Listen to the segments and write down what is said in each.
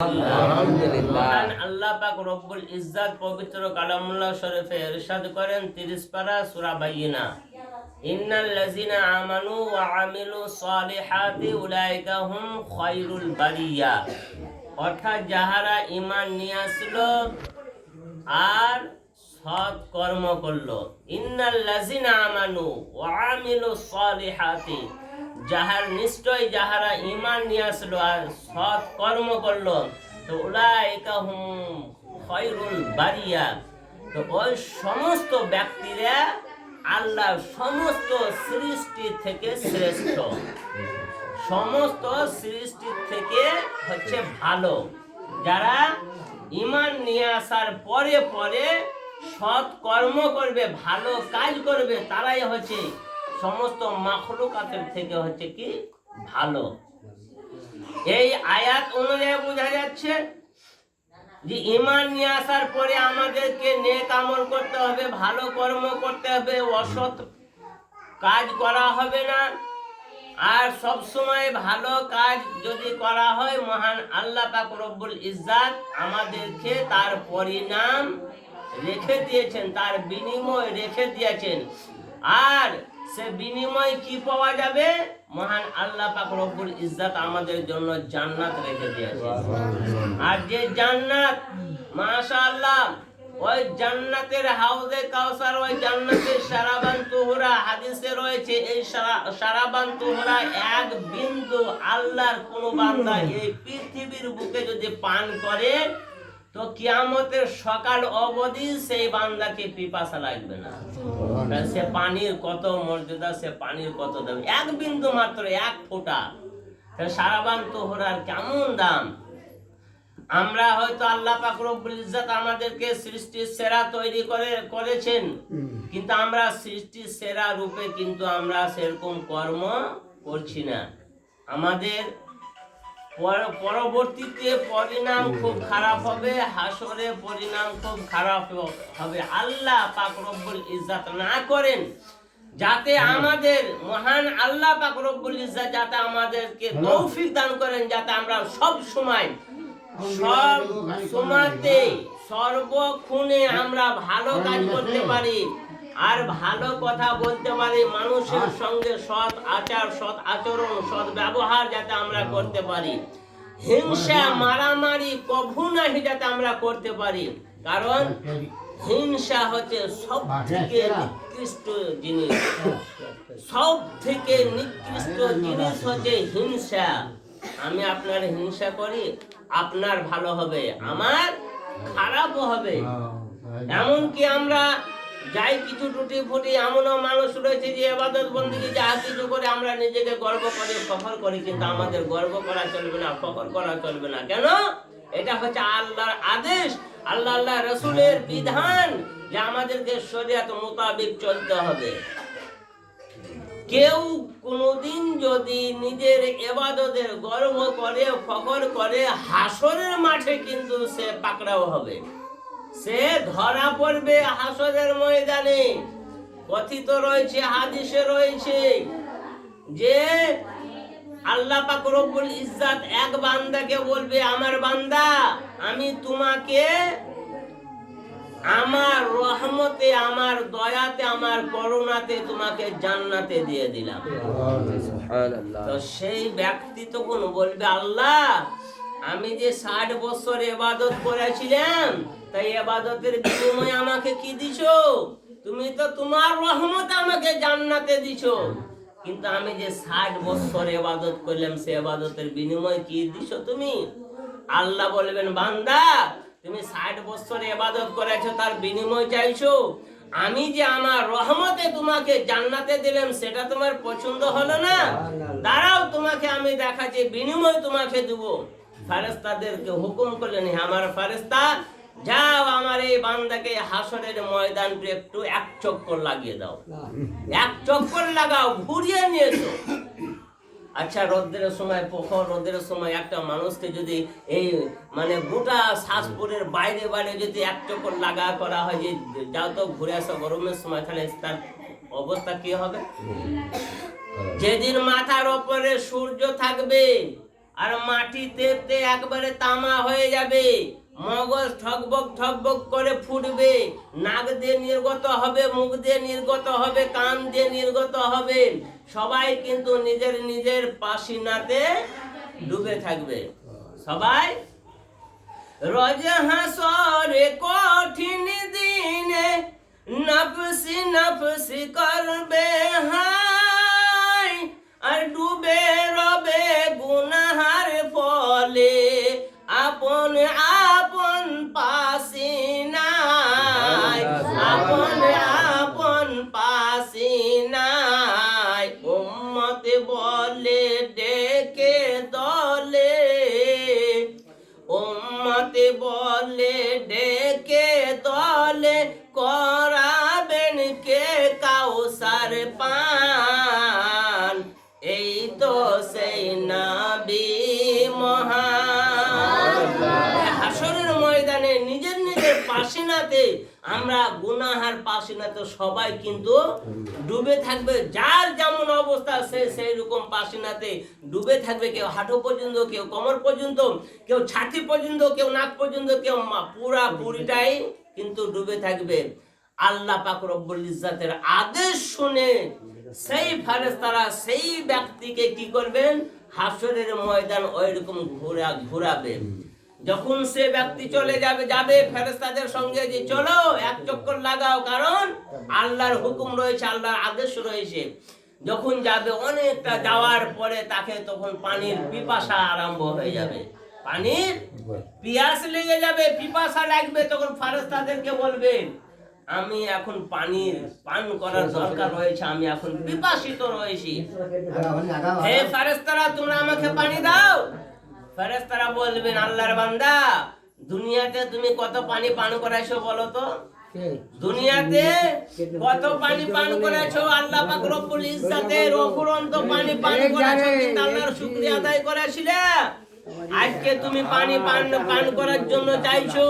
মহান আল্লাহ পাক রব্বুল ইজ্জাত পবিত্র কালামুল্লাহ শরীফে ইরশাদ করেন 30 পারা সূরা বাইয়িনা, ইন্নাল্লাযিনা আমানু ওয়া আমিলুস সালিহাতি উলাইকা হুম খায়রুল বারিয়া। অর্থাৎ যাহারা ঈমান নিয়ে আসলো আর সৎ কর্ম করলো। ইন্নাল্লাযিনা আমানু ওয়া আমিলুস সালিহাতি, যাহার নিশ্চয় যাহারা ঈমান নিয়ে আসলো আর সৎ কর্ম করলো, তো উলাইকা হুম খায়রুল বারিয়া, তো ওই সমস্ত ব্যক্তিরা আল্লাহ সমস্ত সৃষ্টি থেকে শ্রেষ্ঠ, সমস্ত সৃষ্টি থেকে হচ্ছে ভালো। যারা ঈমান নিয়ে আসার পরে পরে সৎ কর্ম করবে, ভালো কাজ করবে, তারাই হচ্ছে সমস্ত মাখলুকাতের থেকে হচ্ছে কি ভালো। এই আয়াত অনুযায়ী বোঝা যাচ্ছে যে ঈমান নিয়ে আসার পরে আমাদেরকে নেক আমল করতে হবে, ভালো কর্ম করতে হবে, অসৎ কাজ করা হবে না। আর সব সময় ভালো কাজ যদি করা হয়, মহান আল্লাহ পাক রব্বুল ইজ্জাত আমাদেরকে তার পরিণাম রেখে দিয়েছেন, তার বিনিময় রেখে দিয়েছেন। আর সে বিনিময় কি পাওয়া যাবে? মহান আল্লাহ পাক রব্বুল ইজ্জাত আমাদের জন্য জান্নাত রেখে দিয়েছেন। আর যে জান্নাত, মাশাআল্লাহ, ওই জান্নাতের হাউজে কাউসার, ওই জান্নাতের শারাবান তুহরা, হাদিসে রয়েছে এই শারাবান তুহরা এক বিন্দু আল্লাহর কোন বান্দা এই পৃথিবীর বুকে যদি পান করে, তো কিয়ামতের সকাল অবধি সেই বান্দাকে পিপাসা লাগবে না। সে পানির কত মর্যাদা, সে পানির কত দাম, এক বিন্দু মাত্র, এক ফোঁটা। শারাবান তুহরার কেমন দাম! আমরা হয়তো আল্লাহ পাক রব্বুল ইজ্জাত আমাদেরকে সৃষ্টির সেরা তৈরি করেছেন, কিন্তু আমরা সৃষ্টির সেরা রূপে কিন্তু আমরা সেরকম কর্ম করছি না। আমাদের পরবর্তীতে পরিণাম খুব খারাপ হবে, হাসরে পরিণাম খুব খারাপ হবে। আল্লাহ পাক রব্বুল ইজ্জাত না করেন যাতে আমাদের, মহান আল্লাহ পাক রব্বুল ইজ্জাত যাতে আমাদেরকে তৌফিক দান করেন, যাতে আমরা সব সময়, সব সময়তে, সর্বক্ষণে আমরা ভালো কাজ করতে পারি আর ভালো কথা বলতে পারি, মানুষের সঙ্গে সৎ আচার, সৎ আচরণ, সৎ ব্যবহার যাতে আমরা করতে পারি। হিংসা, মারামারি কভু নাহি যাতে আমরা করতে পারি, কারণ হিংসা হচ্ছে সব থেকে নিকৃষ্ট জিনিস। সব থেকে নিকৃষ্ট জিনিস হচ্ছে হিংসা। আমি আপনার হিংসা করি, আপনার ভালো হবে, আমার খারাপও হবে। এমনকি আমরা যাই কিছু টুটি ফুটি, এমনও মানুষ রয়েছে যে ইবাদত বন্দেগী যা কিছু করে আমরা নিজেকে গর্ব করে ফখর করি, কিন্তু আমাদের গর্ব করা চলবে না, ফখর করা চলবে না। কেন? এটা হচ্ছে আল্লাহর আদেশ, আল্লাহ রাসূলের বিধান যে আমাদেরকে শরীয়ত মোতাবেক চলতে হবে। কেউ কোনদিন যদি নিজের ইবাদতের গর্ব করে, ফখর করে, হাসরের মাঠে কিন্তু সে পাকড়াও হবে, সে ধরা পড়বে হাসরের ময়দানে। কথিত রয়েছে, হাদিসে রয়েছে যে আল্লাহ পাক রব্বুল ইজ্জাত এক বান্দাকে বলবে, আমার বান্দা, আমি তোমাকে আমার রহমতে, আমার দয়াতে, আমার করুণাতে তোমাকে জান্নাতে দিয়ে দিলাম। তো সেই ব্যক্তি তখন বলবে, আল্লাহ, আমি যে 60 বছর ইবাদত করেছিলাম, তাই ইবাদতের বিনিময়ে আমাকে কি দিছো? তুমি তো তোমার রহমতে আমাকে জান্নাতে দিছো, কিন্তু আমি যে 60 বছর ইবাদত করলাম, সে ইবাদতের বিনিময়ে কি দিছো তুমি? আল্লাহ বলবেন, বান্দা, তুমি 60 বছর ইবাদত করেছো, তার বিনিময় চাইছো। আমি যে আমার রহমতে তোমাকে জান্নাতে দিলাম, সেটা তোমার পছন্দ হলো না? দাঁড়াও, তোমাকে আমি দেখাচ্ছি, বিনিময় তোমাকে দেব। ফেরেশতাদেরকে হুকুম করলেন, আমার ফেরেশতা, যাও আমার এই বান্দাকে হাসরের ময়দানটা একটু এক চক্কর লাগিয়ে দাও, এক চক্কর লাগাও, ঘুরিয়ে নিয়ে এসো। আচ্ছা, রোদের সময়, প্রখর রোদের সময় একটা মানুষকে যদি এই মানে গোটা শ্বাসপুরের বাইরে বাইরে যদি এক চক্কর লাগা করা হয়, যে যাও তো ঘুরে আসো গরমের সময়, তাহলে তার অবস্থা কি হবে? যেদিন মাথার ওপরে সূর্য থাকবে আর মাটিতে একবারে তামা হয়ে যাবে, মগজ ঠকবক ঠকবক করে ফুটবে, নাক দিয়ে নির্গত হবে, মুখ দিয়ে নির্গত হবে, কান দিয়ে নির্গত হবে, সবাই কিন্তু নিজের নিজের পাসিনাতে ডুবে থাকবে। সবাই রোজ হাসরে কঠিন দিনে নফসি নফসি করবে হাই, আর ডুবে রবে গুনাহার ফলে আপন আপন পাসিনায়, আপন আপন পাসিনায়। উম্মত বলে ডেকে দলে, উম্মত বলে ডেকে দলে, করাবেন কে কাউসার পান, এই তো সেই নবী মহান। হাসরের ময়দানে নিজের নিজের পাসিনাতে, আমরা গুনাহার পাসিনাতে সবাই কিন্তু ডুবে থাকবে। যার যেমন অবস্থা সে সেই রকম পাসিনাতে ডুবে থাকবে। কেউ হাঁটু পর্যন্ত, কেউ কোমর পর্যন্ত, কেউ ছাতি পর্যন্ত, কেউ নাক পর্যন্ত, কেউ পুরা পুরিটাই কিন্তু ডুবে থাকবে। আল্লাহ পাক রব্বুল ইজ্জাতের আদেশ শুনে সেই ফেরেশতারা সেই ব্যক্তিকে কি করবেন, হাসরের ময়দান ওইরকম ঘোরাবে। যখন সে ব্যক্তি চলে যাবে ফেরেশতাদের সঙ্গে যে চলো এক চক্কর লাগাও, কারণ আল্লাহর হুকুম রয়েছে, আল্লাহর আদেশ রয়েছে। যখন যাবে অনেকটা যাওয়ার পরে তাকে তখন পানির পিপাসা আরম্ভ হয়ে যাবে, পানির পিয়াস লেগে যাবে, পিপাসা লাগবে। তখন ফেরেশতাদেরকে বলবেন আমি এখন পানির পান করার দরকার রয়েছে, আমি এখন পিপাসিত রয়েছি, হে ফেরেশতারা তোমরা আমাকে পানি দাও। ফেরেশতারা বলবেন আল্লাহর বান্দা দুনিয়াতে তুমি কত পানি পান করেছো বলো তো, দুনিয়াতে কত পানি পান করেছো? আল্লাহ পাক রব্বুল ইজ্জাতের অফুরন্ত পানি পান করেছো, কিন্তু আল্লাহর শুকরিয়া আদায় করেছিলে? আজকে তুমি পানি পান করার জন্য চাইছো,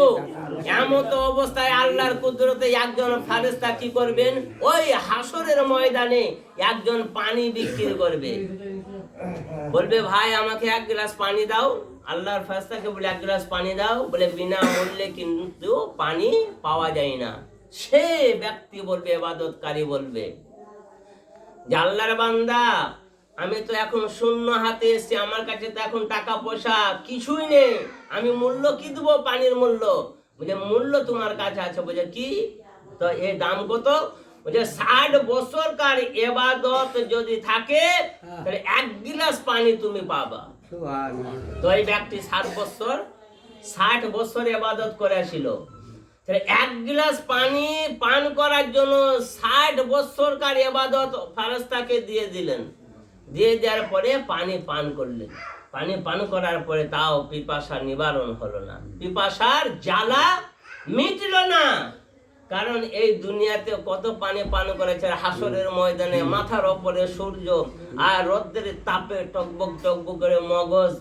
এমন তো অবস্থায় আল্লাহর কুদরতে একজন ফেরেশতা কি করবেন, ওই হাসরের ময়দানে একজন পানি বিক্রি করবে, বলবে ভাই আমাকে এক গ্লাস পানি দাও। আল্লাহর ফেরেশতাকে বলে এক গ্লাস পানি দাও, বলে বিনা মূল্যে কিন্তু পানি পাওয়া যায় না। সে ব্যক্তি বলবে, ইবাদতকারী বলবে যে আল্লাহর বান্দা আমি তো এখন শূন্য হাতে এসেছি, আমার কাছে তো এখন টাকা পয়সা কিছুই নেই, আমি মূল্য কি দেবো পানির মূল্য? বলে মূল্য তোমার কাছে আছে। বলে কি? তো এর দাম কত? বলে 60 বছরকার ইবাদত যদি থাকে তাহলে এক গিলাস পানি তুমি পাবা। তো এই ব্যক্তি 60 বছর ইবাদত করেছিল, তাহলে এক গ্লাস পানি পান করার জন্য 60 বছরকার ইবাদত ফেরেশতাকে দিয়ে দিলেন। দিয়ে দেওয়ার পরে পানি পান করলেন, পানি পান করার পরে তাও পিপাসা নিবারণ হলো না, পিপাসার জ্বালা মিটল না। কারণ এই দুনিয়াতে কত পানি পান করেছে, হাসরের ময়দানে মাথার ওপরে সূর্য আর রোদের তাপে টকবক টকবক করে মগজ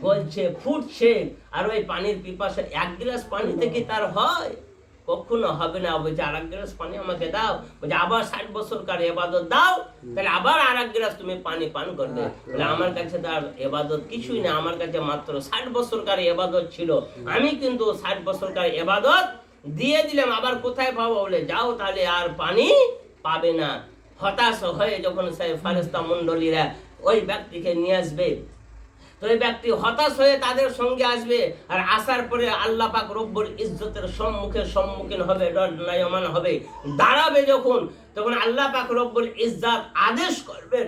গলছে ফুটছে, আর ওই পানির পিপাসা এক গ্লাস পানি থেকে তার হয়? কখনো হবে না। বলছে আর এক গ্লাস পানি আমাকে দাও। বলছে আবার 60 বছরকার ইবাদত দাও, তাহলে আবার আর এক গ্লাস তুমি পানি পান করবে। বলে আমার কাছে তার ইবাদত কিছুই না, আমার কাছে মাত্র 60 বছরকার ইবাদত ছিল, আমি কিন্তু 60 বছরকার ইবাদত দিয়ে দিলাম, আবার কোথায় পাবো? বলে যাও তাহলে আর পানি পাবে না। হতাশ হয়ে যখন সেই ফেরেশতা মণ্ডলীরা ওই ব্যক্তিকে নিয়ে আসবে, তো এই ব্যক্তি হতাশ হয়ে তাদের সঙ্গে আসবে, আর আসার পরে আল্লাহ পাক রব্বুল ইজ্জতের সম্মুখীন হবে, দণ্ডায়মান হবে, দাঁড়াবে যখন, তখন আল্লাহ পাক রব্বুল ইজ্জত আদেশ করবেন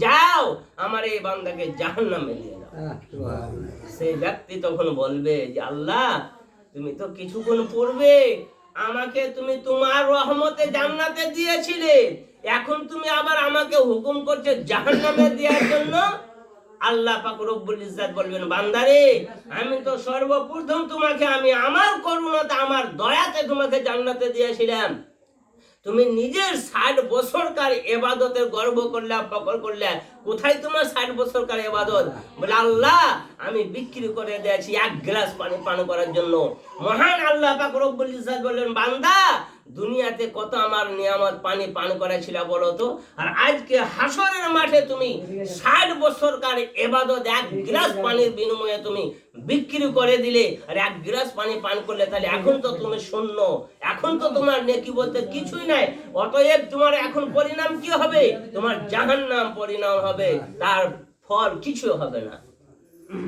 যাও আমার এই বান্দাকে জাহান্নামে নিয়ে যাও। সেই ব্যক্তি তখন বলবে যে আল্লাহ তুমি তো কিছুক্ষণ পূর্বে আমাকে তুমি তোমার রহমতে জান্নাতে দিয়েছিলে, এখন তুমি আবার আমাকে হুকুম করছো জাহান্নামে দেওয়ার জন্য। আল্লাহ পাক রব্বুল ইজ্জত বলবেন বান্দারে আমি তো সর্বপ্রথম তোমাকে আমি আমার করুণাতে আমার দয়াতে তোমাকে জান্নাতে দিয়েছিলাম, তুমি নিজের 60 বছরকার ইবাদতের গর্ব করলে, ফখর করলে, কোথায় তোমার 60 বছরকার ইবাদত? বলে আল্লাহ আমি বিক্রি করে দিয়েছি এক গ্লাস পানি পান করার জন্য। মহান আল্লাহ পাক রব্বুল ইজ্জত বললেন বান্দা দুনিয়াতে কত আমার নিয়ামত পানি পান করেছিল বলো তো, আর আজকে হাসরের মাঠে তুমি 60 বছরকার ইবাদত এক গ্লাস পানির বিনিময়ে তুমি বিক্রি করে দিলে, আর এক গ্লাস পানি পান করলে, তাহলে এখন তো তুমি শূন্য, এখন তো তোমার নেকি বলতে কিছুই নাই। অতএব তোমার এখন পরিণাম কি হবে? তোমার জাহান্নাম পরিণাম হবে, তার ফল কিছু হবে না।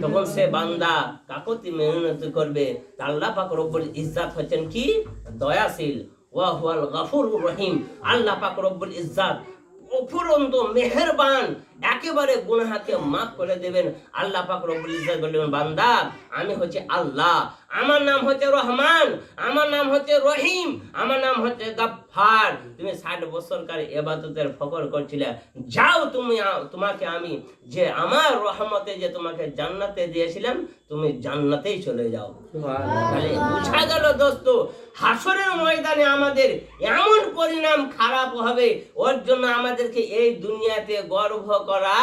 তখন সে বান্দা কাকতি মেহনত করবে। আল্লাহ পাক রব্বুল ইজ্জাত হচ্ছেন কি? দয়াশীল। ওয়া হুয়াল গফুরুর রহিম। আল্লাহ পাক রব্বুল ইজ্জাত অফুরন্ত মেহেরবান, একেবারে গুনাহকে মাফ করে দেবেন। আল্লাহ পাক রব্বুল ইজ্জাত বলবেন, বান্দা আমি হচ্ছে আল্লাহ, আমার নাম হচ্ছে রহমান, আমার নাম হচ্ছে রহিম, আমার নাম হচ্ছে গফফার। তুমি 60 বছরকার ইবাদতের ফকর করছিলে, যাও তুমি, তোমাকে আমি যে আমার রহমতে যে তোমাকে জান্নাতে দিয়েছিলাম, তুমি জান্নাতেই চলে যাও। তাহলে বুঝা গেল দোস্ত, হাসরের ময়দানে আমাদের এমন পরিণাম খারাপ হবে, ওর জন্য আমাদেরকে এই দুনিয়াতে গর্ব করা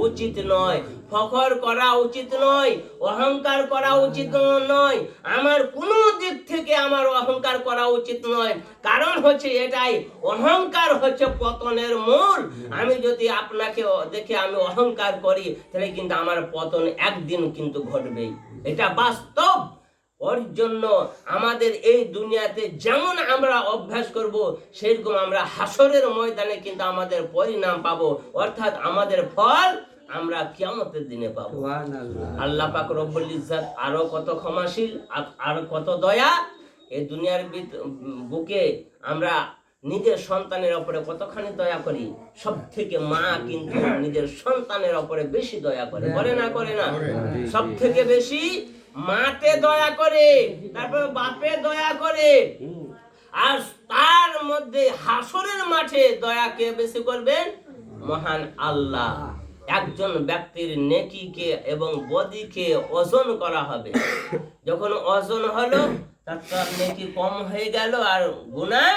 উচিত নয়, ফখর করা উচিত নয়, অহংকার করা উচিত নয়। আমার কোনো দিক থেকে আমার অহংকার করা উচিত নয়। কারণ হচ্ছে এটাই, অহংকার হচ্ছে পতনের মূল। আমি যদি আপনাকে দেখে আমি অহংকার করি, তাহলে কিন্তু আমার পতন একদিন কিন্তু ঘটবেই, এটা বাস্তব। ওর জন্য আমাদের এই দুনিয়াতে যেমন আমরা অভ্যাস করব, সেরকম আমরা হাসরের ময়দানে কিন্তু আমাদের পরিণাম পাবো, অর্থাৎ আমাদের ফল আমরা কিয়ামতের দিনে পাবো। আল্লাহ পাক রব্বুল ইজ্জাত আরো কত ক্ষমাশীল, আর কত দয়া। এই দুনিয়ার বুকে আমরা নিজের সন্তানের উপরে কতখানি দয়া করি। সব থেকে মা কিন্তু নিজের সন্তানের উপরে বেশি দয়া করে, করে না? করে না? সব থেকে বেশি মাতে দয়া করে, তারপর বাপে দয়া করে, আর তার মধ্যে হাসরের মাঠে দয়া কে বেশি করবেন? মহান আল্লাহ। একজন ব্যক্তির নেকিকে এবং বদিকে ওজন করা হবে। যখন ওজন হলো, তার নেকি কম হয়ে গেল আর গুনাহ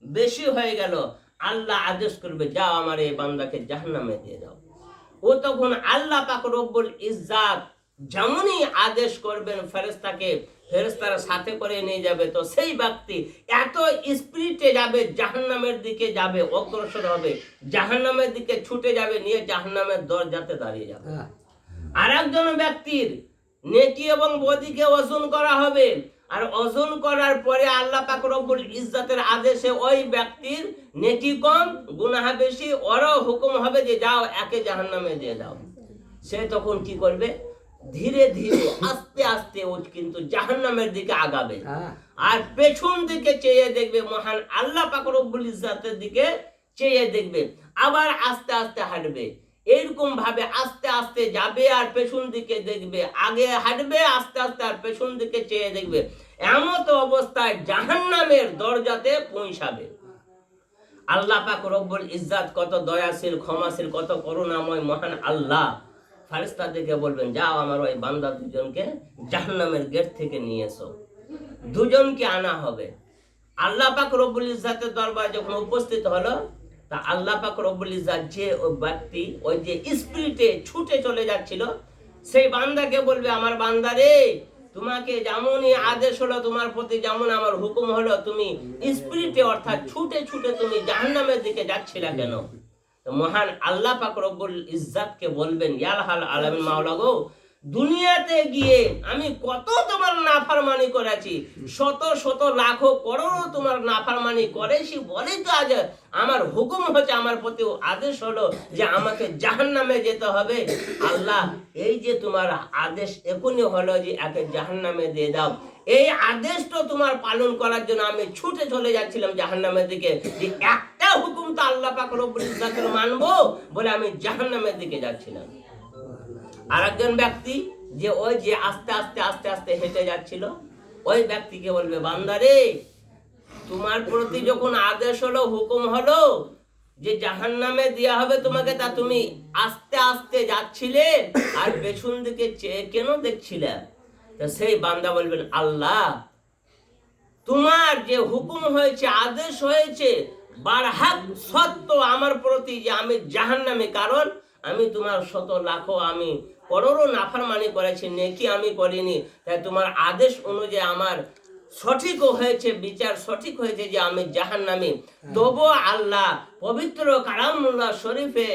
বেশি হয়ে গেল, আল্লাহ আদেশ করবে, যাও আমার এই বান্দাকে জাহান্নামে দিয়ে দাও। ও তখন আল্লাহ পাক রব্বুল ইজ্জাত যেমনই আদেশ করবেন ফেরেশতাকে, ফেরেশতারা সাথে করে নিয়ে যাবে, তো সেই ব্যক্তি এত স্পিরিটে যাবে, জাহান্নামের দিকে যাবে, অগ্রসর হবে, জাহান্নামের দিকে ছুটে যাবে, নিয়ে জাহান্নামের দরজাতে দাঁড়িয়ে যাবে। আর একজন ব্যক্তির নেকি এবং বদিকে ওজন করা হবে, আর ওজন করার পরে আল্লাহ পাক রব্বুল ইজ্জাতের আদেশে ওই ব্যক্তির নেকি কম, গুনাহ বেশি, ওরও হুকুম হবে যে যাও একে জাহান্নামে দিয়ে দাও। সে তখন কি করবে? ধীরে ধীরে আস্তে আস্তে ও কিন্তু জাহান্নামের দিকে আগাবে, আর পেছন দিকে চেয়ে দেখবে, মহান আল্লাহ পাক রব্বুল ইজ্জাতের দিকে চেয়ে দেখবে, আবার আস্তে আস্তে হাঁটবে। এরকম ভাবে আস্তে আস্তে যাবে আর পেছন দিকে দেখবে, আগে হাঁটবে আস্তে আস্তে আর পেছন দিকে চেয়ে দেখবে। এমত অবস্থায় জাহান্নামের দরজাতে পৌঁছাবে। আল্লাহ পাক রব্বুল ইজ্জাত কত দয়াশীল, ক্ষমাশীল, কত করুণাময় মহান আল্লাহ। ফেরেশতাদেরকে বলবেন, যাও আমার ওই বান্দা দুজনকে জাহান্নামের গেট থেকে নিয়ে এসো। দুজনকে আনা হবে। আল্লাহ পাক রব্বুল ইজ্জাতের দরবারে যখন উপস্থিত হলো, তা আল্লাহ পাক রব্বুল ইজ্জাত যে ওই ব্যক্তি ওই যে স্পিরিটে ছুটে চলে যাচ্ছিল, সেই বান্দাকে বলবে, আমার বান্দা রে, তোমাকে যেমনই আদেশ হলো, তোমার প্রতি যেমন আমার হুকুম হলো, তুমি স্পিরিটে অর্থাৎ ছুটে ছুটে তুমি জাহান্নামের দিকে যাচ্ছিলা কেন? মহান আল্লাহ পাক রব্বুল ইজ্জাতকে বলবেন, ইয়া রাব্বুল আলামিন, মাওলা গো, দুনিয়াতে গিয়ে আমি কত তোমার নাফরমানি করেছি, শত শত লাখো করোড় তোমার নাফরমানি করেছি, বলেই তো আজ আমার হুকুম হচ্ছে, আমার প্রতি আদেশ হলো যে আমাকে জাহান্নামে যেতে হবে। আল্লাহ, এই যে তোমার আদেশ এখনই হলো যে একে জাহান্নামে দিয়ে দাও, এই আদেশটা তোমার পালন করার জন্য আমি ছুটে চলে যাচ্ছিলাম জাহান্নামের দিকে, যে একটা হুকুম তো আল্লাহ পাক রব্বুল ইজ্জাতের মানবো বলে আমি জাহান্নামের দিকে যাচ্ছিলাম। আর একজন ব্যক্তি যে ওই যে আস্তে আস্তে আস্তে আস্তে হেঁটে যাচ্ছিল, ওই ব্যক্তিকে বলবে, বান্দা রে, তোমার প্রতি যখন আদেশ হলো, হুকুম হলো যে জাহান্নামে দেয়া হবে তোমাকে, তা তুমি আস্তে আস্তে যাচ্ছিলে আর পেছন দিকে চেয়ে কেন দেখছিলে? তা সেই বান্দা বলবেন, আল্লাহ, তোমার যে হুকুম হয়েছে, আদেশ হয়েছে, বারহাক সত্য আমার প্রতি যে আমি জাহান্নামে, কারণ আমি তোমার শত লাখো আমি করোড় নাফরমানি করেছি, নেকি আমি করিনি, তাই তোমার আদেশ অনুযায়ী আমার সঠিক হয়েছে, বিচার সঠিক হয়েছে যে আমি জাহান্নামী, তবু আল্লাহ পবিত্র কালামুল্লাহ শরীফে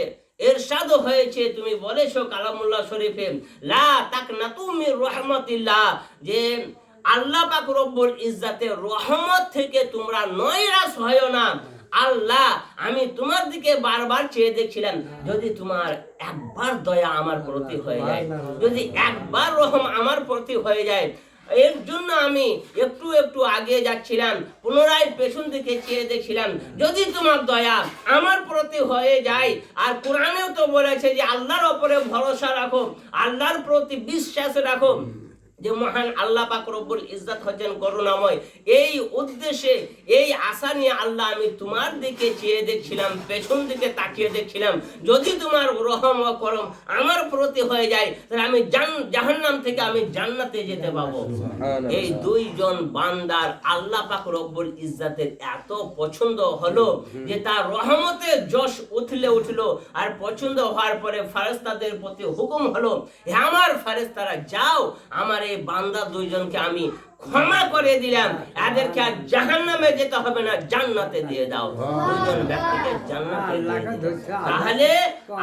এরশাদ হয়েছে, তুমি বলেছো কালামুল্লাহ শরীফে, লা তাকনাতু মির রাহমাতিল্লাহ, যে আল্লাহ পাক রব্বুল ইজ্জাতের রহমত থেকে তোমরা নৈরাশ হয় না। আল্লাহ, আমি তোমার দিকে বারবার চেয়ে দেখছিলাম, যদি তোমার একবার দয়া আমার প্রতি হয়ে যায়, যদি একবার রহম আমার প্রতি হয়ে যায়, এর জন্য আমি একটু একটু আগে যাচ্ছিলাম, পুনরায় পেছন দিকে চেয়ে দেখছিলাম, যদি তোমার দয়া আমার প্রতি হয়ে যায়। আর কোরআনেও তো বলেছে যে আল্লাহর ওপরে ভরসা রাখো, আল্লাহর প্রতি বিশ্বাস রাখো, যে মহান আল্লাহ পাক রব্বুল ইজ্জত হচ্ছেন করুণাময়। এই উদ্দেশ্যে, এই আশা নিয়ে আল্লাহ আমি তোমার দিকে চেয়ে দেখছিলাম, পেছন দিকে তাকিয়ে দেখছিলাম, যদি তোমার রহম ও করম আমার প্রতি হয়ে যায়, তাহলে আমি জাহান্নাম থেকে আমি জান্নাতে যেতে পাবো। এই দুইজন বান্দার আল্লাহ পাক রব্বুল ইজ্জতের এত পছন্দ হলো যে তার রহমতের যশ উঠলো। আর পছন্দ হওয়ার পরে ফেরেশতাদের প্রতি হুকুম হলো, হে আমার ফেরেশতারা, যাও, আমার এই বান্দা দুইজনকে আমি ক্ষমা করে দিলাম, এদেরকে আর জাহান্নামে যেতে হবে না, জান্নাতে দিয়ে দাও। দুইজন ব্যক্তিকে জান্নাতে দিয়ে দিল। তাহলে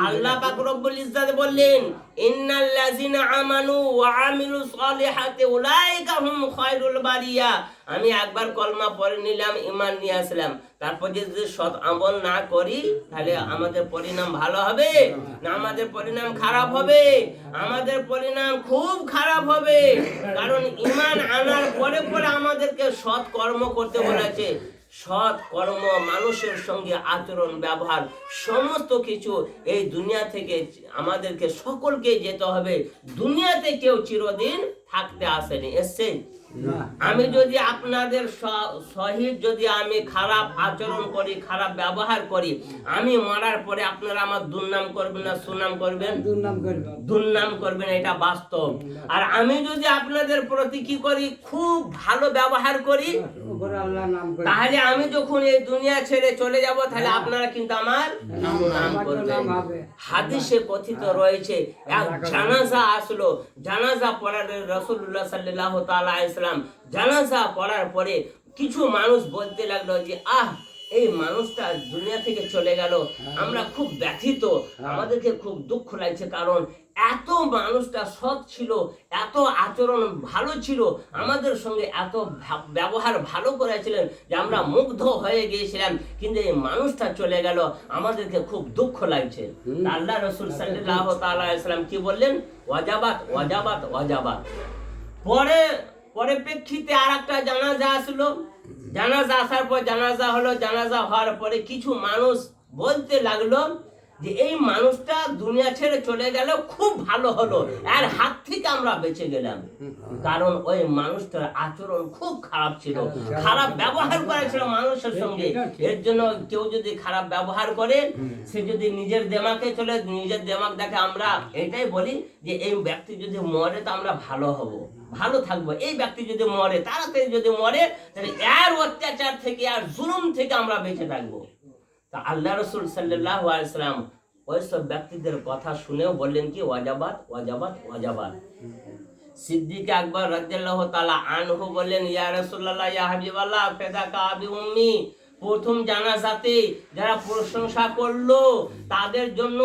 আল্লাহ পাক রব্বুল ইজ্জত বললেন, ইন্নাল লাযিনা আমানু ওয়া আমিলুস সালিহাতি উলাইকা হুম খায়রুল বারিয়া। আমি একবার কলমা পড়ে নিলাম, ঈমান নিয়ে আসলাম, তারপর যদি সৎ আমল না করি, তাহলে আমাদের পরিণাম ভালো হবে না আমাদের পরিণাম খারাপ হবে? আমাদের পরিণাম খুব খারাপ হবে। কারণ ঈমান আনার পরে পরে আমাদেরকে সৎ কর্ম করতে বলেছে। সৎ কর্ম, মানুষের সঙ্গে আচরণ, ব্যবহার, সমস্ত কিছু এই দুনিয়া থেকে আমাদেরকে সকলকে যেতে হবে। দুনিয়াতে কেউ চিরদিন থাকতে আসেনি, এসছে। আমি যদি আপনাদের সহিত যদি আমি খারাপ আচরণ করি, খারাপ ব্যবহার করি, আমি মরার পরে আপনারা আমার দুর্নাম করবেন না সুনাম করবেন? দুর্নাম করবেন, এটা বাস্তব। আর আমি যদি আপনাদের প্রতি কি করি, খুব ভালো ব্যবহার করি, তাহলে আমি যখন এই দুনিয়া ছেড়ে চলে যাব, তাহলে আপনারা কিন্তু আমার নাম করবেন। হাদিসে কথিত রয়েছে, এক জানাজা আসলো, জানাজা পড়ার রাসূলুল্লাহ সাল্লাল্লাহু তাআলা আলাইহি সাল্লাম, জানাজা পড়ার পরে কিছু মানুষ বলতে লাগলো যে এই মানুষটা দুনিয়া থেকে চলে গেল, আমরা খুব ব্যথিত, আমাদেরকে খুব দুঃখ লাগছে, কারণ এত মানুষটা সৎ ছিল, এত আচরণ ভালো ছিল, আমাদের সঙ্গে এত ব্যবহার ভালো করেছিলেন যে আমরা মুগ্ধ হয়ে গিয়েছিলাম, কিন্তু এই মানুষটা চলে গেল, আমাদেরকে খুব দুঃখ লাগছে। আল্লাহ রাসূল সাল্লাল্লাহু তাআলা আলাইহি সাল্লাম কি বললেন? ওয়াজাবাত ওয়াজাবাত ওয়াজাবাত। পরিপ্রেক্ষিতে আর একটা জানাজা আসলো, জানাজা আসার পর জানাজা হলো, জানাজা হওয়ার পরে কিছু মানুষ বলতে লাগলো যে এই মানুষটা দুনিয়া ছেড়ে চলে গেল, খুব ভালো হলো, এর হাত থেকে আমরা বেঁচে গেলাম। কারণ ওই মানুষটার আচরণ খুব খারাপ ছিল, খারাপ ব্যবহার করেছিল মানুষের সঙ্গে। এর জন্য কেউ যদি খারাপ ব্যবহার করে, সে যদি নিজের দেমাকে চলে, নিজের দেমাক দেখে, আমরা এটাই বলি যে এই ব্যক্তি যদি মরে তো আমরা ভালো হব, ভালো থাকবো। এই ব্যক্তি যদি মরে, তাড়াতাড়ি যদি মরে, তাহলে এর অত্যাচার থেকে, আর জুলুম থেকে আমরা বেঁচে থাকবো। তা আল্লাহ রাসূল সাল্লাল্লাহু আলাইহি সাল্লাম ওই সব ব্যক্তিদের কথা শুনেও বললেন কি, ওয়াজাবাত ওয়াজাবাত ওয়াজাবাত। সিদ্দিক আকবর রাদিয়াল্লাহু তাআলা আনহু বললেন, ইয়া রাসূলুল্লাহ, ইয়া হাবিবাল্লাহ, ফিদাকা আবি উম্মি। প্রথম জানাজাতে যারা প্রশংসা করলো, তাদের জন্য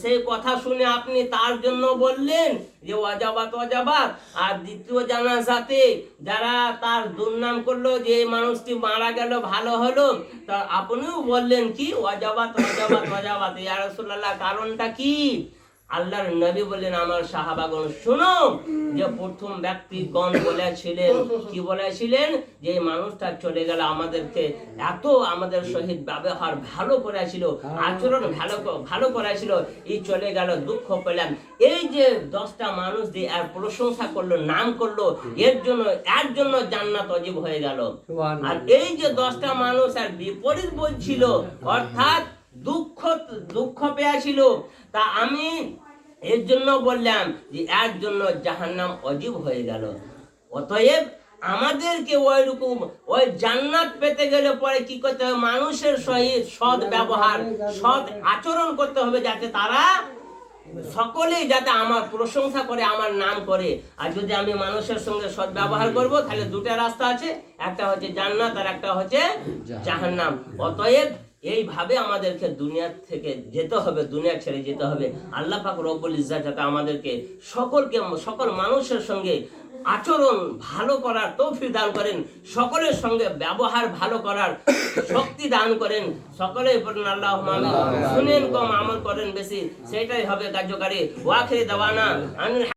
সেই কথা শুনে আপনি তার জন্য বললেন যে ওয়াজাবাত ওয়াজাবাত। আর দ্বিতীয় জানাজাতে যারা তার দুর্নাম করলো, যে এই মানুষটি মারা গেল, ভালো হলো, তা আপনিও বললেন কি, ওয়াজাবাত ওয়াজাবাত ওয়াজাবাত। ইয়া রাসূলুল্লাহ, কারণটা কি? আল্লাহর নবী বললেন, আমার সাহাবাগণ শোনো, যে প্রথম ব্যক্তিগণ বলেছিলেন, কি বলেছিলেন, যে এই মানুষটা চলে গেল, আমাদেরকে এত আমাদের সহিত ব্যবহার ভালো করেছিল, আচরণ ভালো করেছিল, এই চলে গেল, দুঃখ পেলাম। এই যে 10টা মানুষ যে এর প্রশংসা করলো, নাম করলো, এর জন্য জান্নাত ওয়াজিব হয়ে গেল। আর এই যে 10টা মানুষ আর বিপরীত বলছিল, অর্থাৎ দুঃখ পেয়েছিল, তা আমি এর জন্য বললাম যে এর জন্য জাহান্নাম ওয়াজিব হয়ে গেল। অতএব আমাদেরকে ওই জান্নাত পেতে গেলে পরে কি করতে হবে? মানুষের সহিত সৎ ব্যবহার, সৎ আচরণ করতে হবে, যাতে তারা সকলেই যাতে আমার প্রশংসা করে, আমার নাম করে। আর যদি আমি মানুষের সঙ্গে সদ্ব্যবহার করব, তাহলে দুটো রাস্তা আছে, একটা হচ্ছে জান্নাত আর একটা হচ্ছে জাহান্নাম। অতএব এইভাবে আমাদেরকে দুনিয়া থেকে যেতে হবে, দুনিয়া ছেড়ে যেতে হবে। আল্লাহ পাক রব্বুল ইজ্জাত যাতে আমাদেরকে সকল মানুষের সঙ্গে আচরণ ভালো করার তৌফিক দান করেন, সকলের সঙ্গে ব্যবহার ভালো করার শক্তি দান করেন। সকলেই বলেন আল্লাহুম্মা আমিন। শুনেন কম, আমল করেন বেশি, সেটাই হবে কার্যকারী। ওয়াখিরি দাওয়ানা আনিল